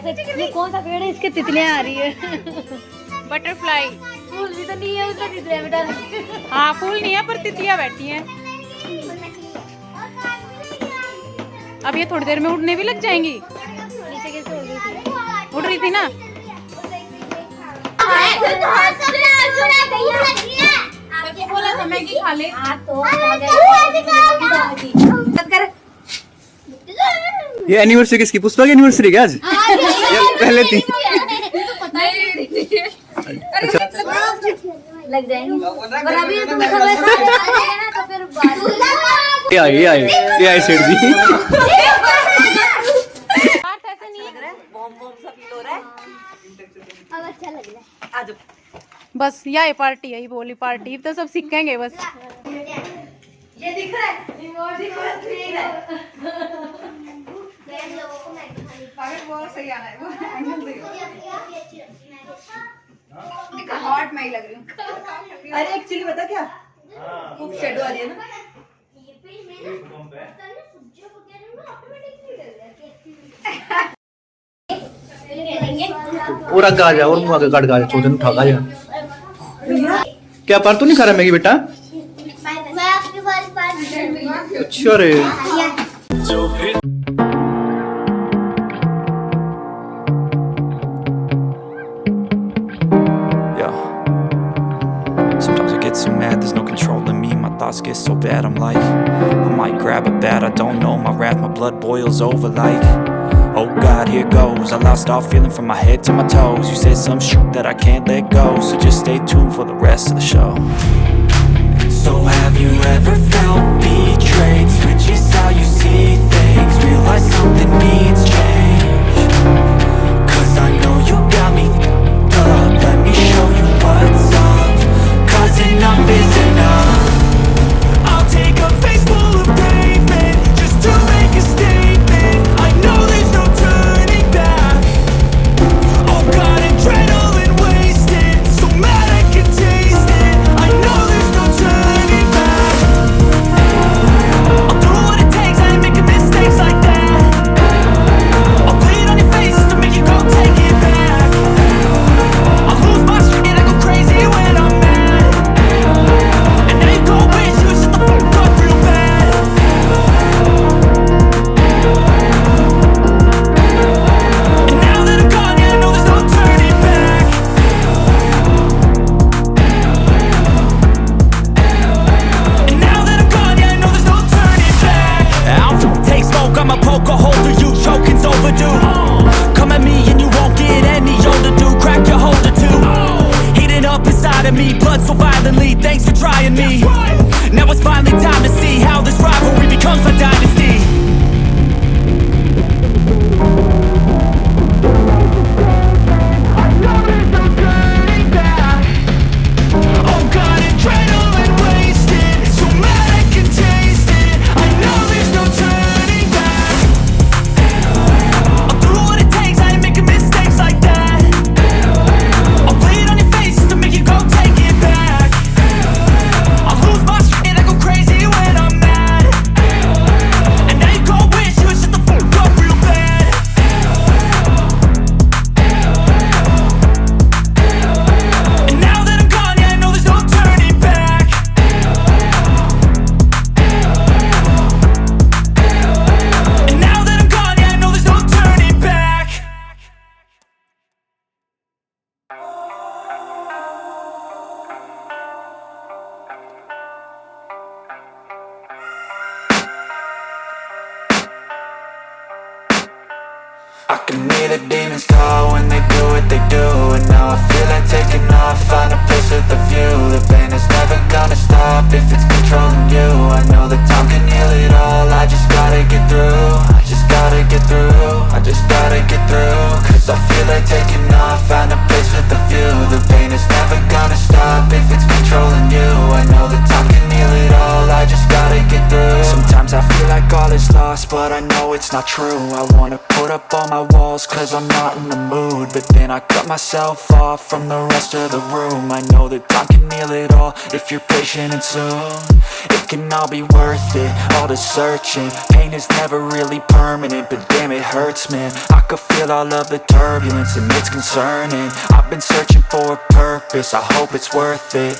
ऐसे ये कौन सा पेड़ है, इसके तितलियां आ रही है। बटरफ्लाई। फूल भी तो नहीं है उसका, तितलियां बेटा। हाँ फूल नहीं है पर तितलियां बैठी हैं। अब ये थोड़ी देर में उड़ने भी लग जाएंगी। नीचे कैसे हो गई? उड़ रही थी ना। बोला था मैगी खा ले। ये एनिवर्सरी किसकी? पुष्पा की एनिवर्सरी क्या आज? पहले थी। लग जाएंगे पर अभी तुम सब ऐसा तो फिर बात। ये आई सेठ जी। ऐसे नहीं है। बॉम्ब सा फील हो रहा है। अब अच्छा लग रहा है। आ जाओ। बस यही पार्टी है, बोली पार्टी तो सब सीखेंगे बस। ये दिख रहा है इमोजी को ठीक है। पागल बहुत सही आ रहा है वो एंगल सही देखो हॉट मैं ही लग रही हूँ। अरे एक्चुअली बता क्या खूब शेडो आ रही है ना। और आगे आ जा, और मुँह आगे काट के आ जा, चोदन उठा के आ जा। क्या पर तू नहीं खा रहा मैगी बेटा? मैं आपके पास अच्छा रे। Sometimes I get so mad, there's no controlling me. My thoughts get so bad, I'm like, I might grab a bat, I don't know. My wrath, my blood boils over like, oh God, here goes. I lost all feeling from my head to my toes. You said some shit that I can't let go, so just stay tuned for the rest of the show. So have you ever felt betrayed? Switches how you see things, realize something needs change. Cause I know you got me f***ed up, let me show you what's up. Cause enough is enough. I'll take a face full of pavement just to make a statement. I know there's no turning back. Oh God, adrenaline wasted, so mad I can taste it. I know there's no turning back. I'll do what it takes, I ain't making mistakes like that. I'll play it on your face to make you go take it back. I'll lose my shit, I go crazy when I'm mad. And now you go wish you shut the fuck up real bad. And now that I'm gone, yeah, I know there's no turning back. And now that I'm gone, yeah, I know there's no turning back. I'll take smoke, I'ma poke a hole through you, choking's overdue. Come at me and you won't get any older, dude. Crack your holder too. Heating up inside of me, blood so violently. Thanks for trying me. Now it's finally time to see how this rivalry becomes a dynasty. I know there's no turning back. Oh God, adrenaline wasted, so mad I can taste it. I know there's no turning back. I'll do what it takes, I ain't making mistakes like that. I'll play it on your face to make you go take it back. I'll lose my shit, I go crazy when I'm mad. And now you go wish you would shut the fuck up real bad. And now that I'm gone, yeah, I know there's no turning back. And now that I'm gone, yeah, I know there's no turning back. I can hear the demons call when they do what they do. And now I feel like taking off, find a place with a view. The pain is never gonna stop if it's controlling you. I know that time can heal it all, I just gotta get through. I just gotta get through, I just gotta get through. Cause I feel like taking off, find a place with a view. The pain is never gonna stop if it's controlling you. I know that time can heal it all, I just gotta get through. Sometimes I feel like all all is lost, but I know it's not true. I wanna put up all my walls cause I'm not in the mood, but then I cut myself off from the rest of the room. I know that time can heal it all if you're patient and soon it can all be worth it, all the searching. Pain is never really permanent, but damn it hurts, man. I could feel all of the turbulence and it's concerning. I've been searching for a purpose, I hope it's worth it.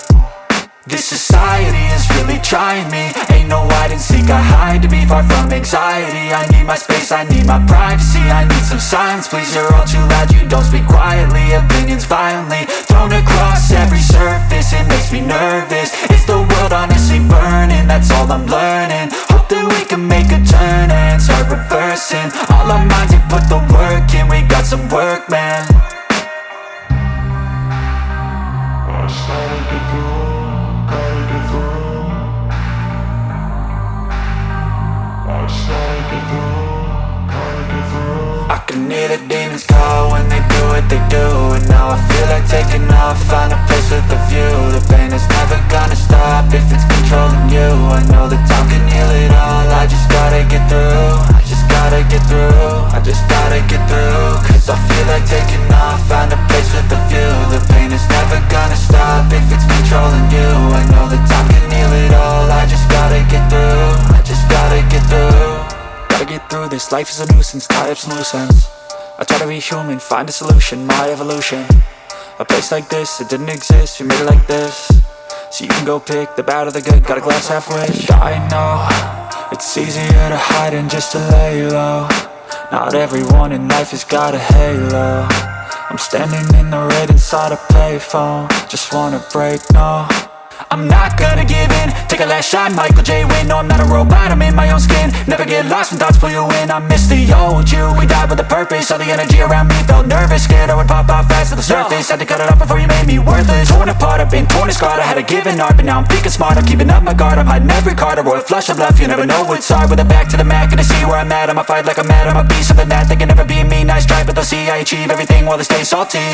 This society is really trying me. Ain't no hide and seek, I hide to be far from anxiety. I need my space, I need my privacy. I need some silence, please, you're all too loud. You don't speak quietly, opinions violently thrown across every surface. It makes me nervous, is the world honestly burning? That's all I'm learning. Hope that we can make a turn and start reversing all our minds and put the work in. We got some work, man. I can hear the demons call when they do what they do, and now I feel like taking off, find a place with a view. The pain is never gonna stop if it's controlling you. I know that time can heal it all, I just gotta get through. I just gotta get through, I just gotta get through. Cause I feel like taking off, find a place with a view. The pain is never gonna stop if it's controlling you. I know that time can heal it all, I just gotta get through. I just gotta get through. Gotta get through this, life is a nuisance, tie up some loose ends. I try to be human, find a solution, my evolution. A place like this, it didn't exist, we made it like this. So you can go pick the bad or the good, got a glass halfway. I know, it's easier to hide than just to lay low. Not everyone in life has got a halo. I'm standing in the red inside a payphone, just wanna break, no. I'm not gonna give in, take a last shot, Michael J. Win. No, I'm not a robot, I'm in my own skin. Never get lost when thoughts pull you in. I miss the old you, we died with a purpose. All the energy around me felt nervous, scared I would pop off fast to the surface. Had to cut it off before you made me worthless. Torn apart, I've been torn and scarred. I had a given art, but now I'm thinking smart. I'm keeping up my guard, I'm hiding every card. A royal flush of love, you never know what's hard. With a back to the mat, gonna see where I'm at. I'ma fight like I'm mad, I'ma be something that they can never be me. Nice try, but they'll see I achieve everything while they stay salty.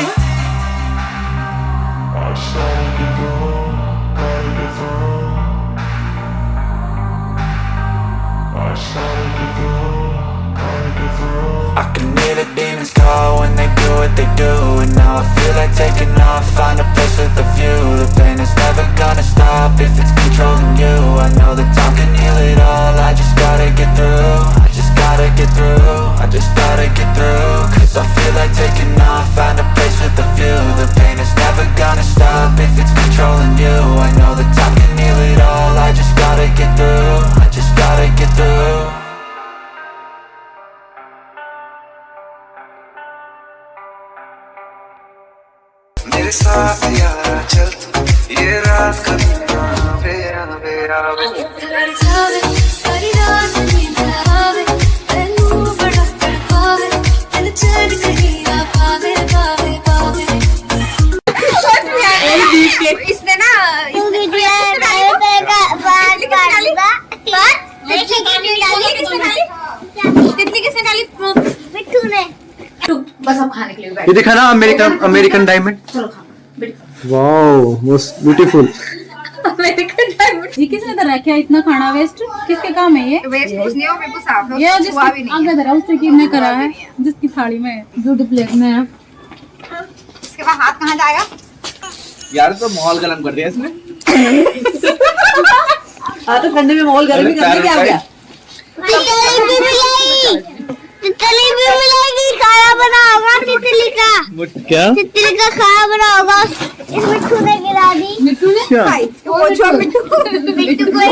I can hear the demons call when they do what they do, and now I feel like taking off, find a place with a view. The pain is never gonna stop if it's controlling you. I know that time can heal it all, I just gotta get through. I just gotta get through, I just gotta get through. Cause I feel like taking off, find a place with a view. The pain is never gonna stop if it's controlling you. I know that time can heal it all, I just gotta get through. I just gotta get through. मेरे साथ यारा चल तू ये रात कभी ना आवे आवे आवे सारी रात नींद ना आवे तैनू बड़ा तड़पावे तैनू चैन कहीं ना पावे पावे पावे इसने ना तितली किसने डाली? बिट्टू ने। बस अब खाने के लिए ये देखा ना अमेरिकन डायमंड। चलो खा wow, most beautiful. American diamond. ये किसने धरा? क्या इतना खाना वेस्ट किसके काम है ये? वेस्ट कुछ नहीं हो, मेरे को साफ है, ये उसको छुआ भी नहीं आगे है। धरा उसने किसने करा है? जिसकी थाली में ब्यूटी प्लेट में है। इसके बाद हाथ कहाँ जाएगा? यार तो माहौल गरम कर दिया इसने। हाँ तो ठंडे में माहौल गर्म ही करने क्या हो गया? तितली भी मिलेगी, खाना बना होगा तितली का। क्या? तितली का खाना बना होगा, इस मिट्टू ने गिरा दी। मिट्टू ने? वो जो मिट्टू मिट्टू को कह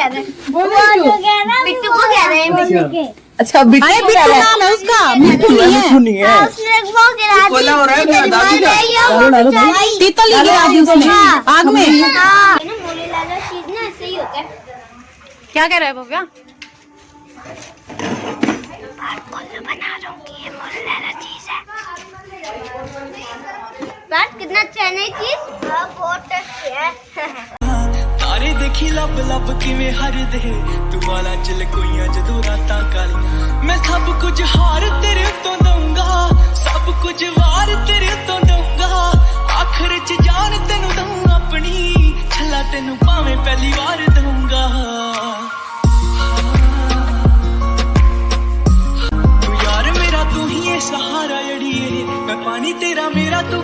रहे हैं, वो जो कह रहा है मिट्टू को कह रहे हैं, मिट्टू के। अच्छा बिट्टू नाम है उसका, मिट्टू नहीं है। उसने वो गिरा दी। बोला हो रहा है तितली गिरा दी उसने आग में। मोले लाला चीज ना ऐसे ही होता है। क्या कह रहा है भव्या? बना रहा हूँ कि ये मोले लाला चीज है। बात कितना अच्छा है ना चीज? हाँ बहुत टेस्टी है। तारे देखी लब लब किवें हरदे तू वाला चल कोइयां जदों रातां कालियां मैं सब कुछ हार तेरे उत्तों दूंगा सब कुछ वार तेरे उत्तों दूंगा आखिर च जान तेनू दूं अपनी छला तेनू भावें पहली बार दूंगा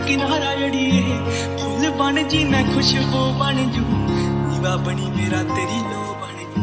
किनारा जड़िए फुल बन जी मैं खुशबू बन जू दीवा बनी मेरा तेरी लो बन जू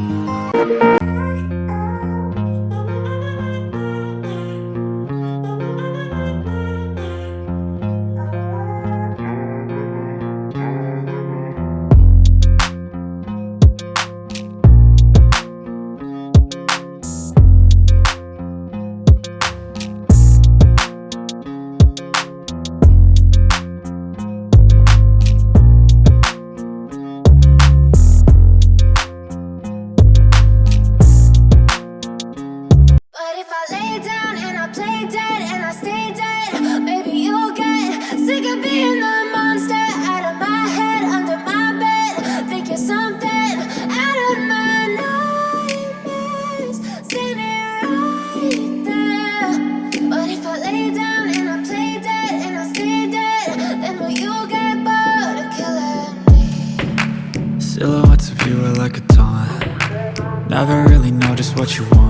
But if I lay down and I play dead and I stay dead, maybe you'll get sick of being the monster out of my head, under my bed. Think you're something out of my nightmares, standing right there. But if I lay down and I play dead and I stay dead, then will you get bored of killing me? Silhouettes of you are like a taunt. Never really know just what you want.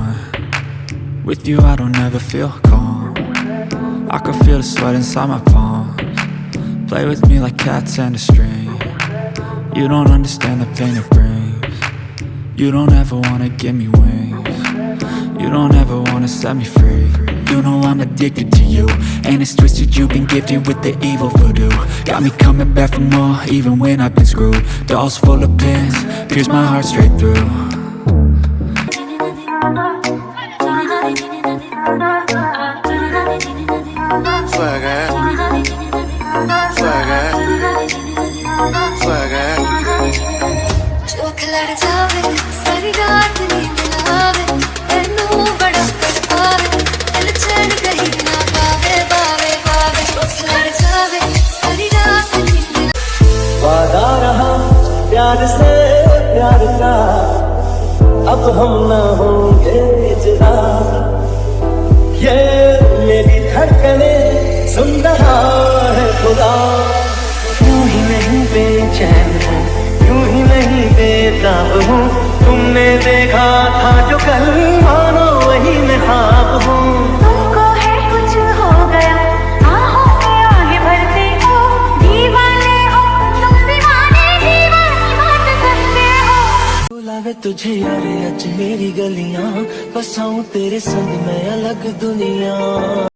With you I don't ever feel calm. I can feel the sweat inside my palms. Play with me like cats and a string. You don't understand the pain it brings. You don't ever wanna give me wings. You don't ever wanna set me free. You know I'm addicted to you, and it's twisted, you've been gifted with the evil voodoo. Got me coming back for more, even when I've been screwed. Dolls full of pins, pierce my heart straight through. Swagger, swagger, swagger. जो खिलड़ जावे सारी रात नींद ना आवे तेनू बड़ा तड़पावे दिल चैन कहीं ना पावे पावे पावे जो खिलड़ जावे सारी रात नींद ना वादा रहा प्यार से प्यार का अब हम ना होंगे जुदा ये मेरी धड़कने सुन रहा है खुदा यूं ही नहीं बेचैन हूँ यूं ही नहीं बेताब हूँ तुमने देखा था जो कल मानो वही मैं ख्वाब हूँ तुमको है कुछ हो गया आहों में आगे भरते हो दीवाने हो तुम दीवाने दीवानी बात करते हो बुलावे तुझे यारे आज मेरी गलियां बसाऊं तेरे संग मैं अलग दुनिया